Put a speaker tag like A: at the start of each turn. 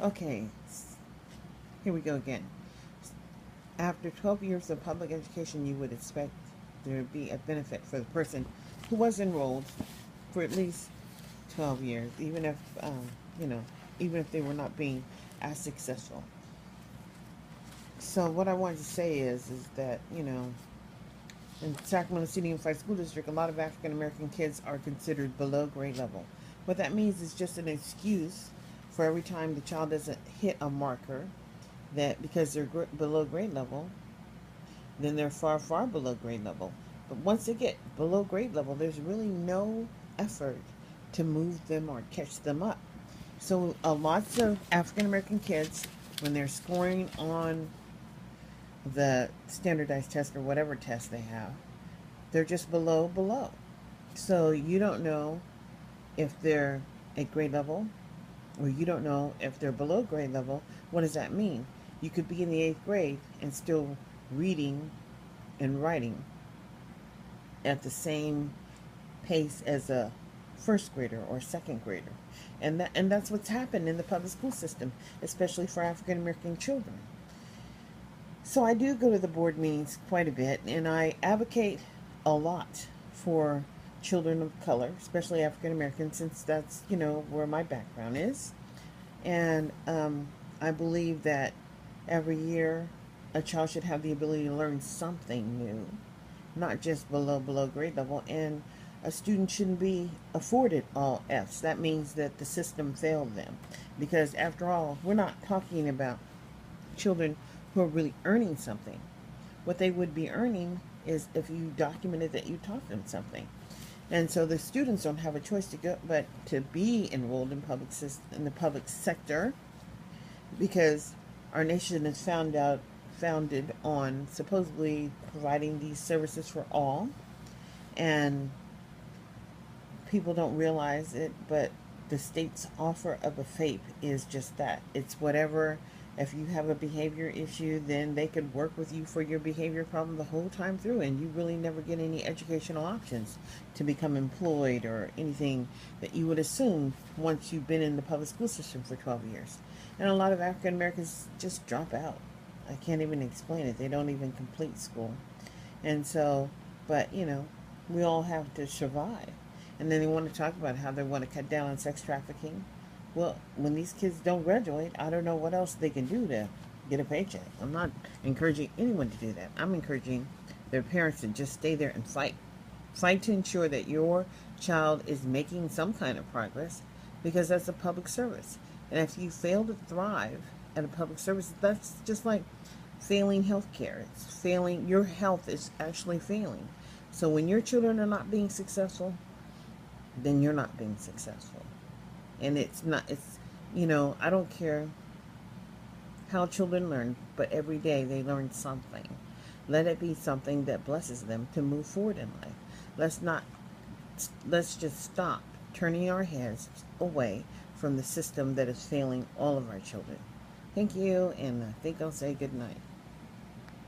A: Okay, here we go again. After 12 years of public education, you would expect there to be a benefit for the person who was enrolled for at least 12 years, even if, you know, even if they were not being as successful. So what I wanted to say is that, in Sacramento City Unified School District, a lot of African American kids are considered below grade level. What that means is just an excuse for every time the child doesn't hit a marker, that because they're below grade level, then they're far, far below grade level. But once they get below grade level, there's really no effort to move them or catch them up. So, lots of African American kids, when they're scoring on the standardized test or whatever test they have, they're just below. So, you don't know if they're at grade level or you don't know if they're below grade level. What does that mean? You could be in the eighth grade and still reading and writing at the same pace as a first grader or second grader. And that's what's happened in the public school system, especially for African American children. So I do go to the board meetings quite a bit, and I advocate a lot for children of color, especially African American, since that's, where my background is. And I believe that every year a child should have the ability to learn something new, not just below grade level. And a student shouldn't be afforded all F's. That means that the system failed them. Because after all, we're not talking about children who are really earning something. What they would be earning is if you documented that you taught them something. And so the students don't have a choice to go but to be enrolled in in the public sector, because our nation is founded on supposedly providing these services for all, and people don't realize it, but the state's offer of a FAPE is just that. It's whatever. If you have a behavior issue, then they could work with you for your behavior problem the whole time through, and you really never get any educational options to become employed or anything that you would assume once you've been in the public school system for 12 years. And a lot of African Americans just drop out. I can't even explain it. They don't even complete school. And so, but we all have to survive. And then they want to talk about how they want to cut down on sex trafficking. Well, when these kids don't graduate, I don't know what else they can do to get a paycheck. I'm not encouraging anyone to do that. I'm encouraging their parents to just stay there and fight. Fight to ensure that your child is making some kind of progress, because that's a public service. And if you fail to thrive at a public service, that's just like failing healthcare. It's failing, your health is actually failing. So when your children are not being successful, then you're not being successful. And I don't care how children learn, but every day they learn something. Let it be something that blesses them to move forward in life. Let's just stop turning our heads away from the system that is failing all of our children. Thank you, and I think I'll say good night.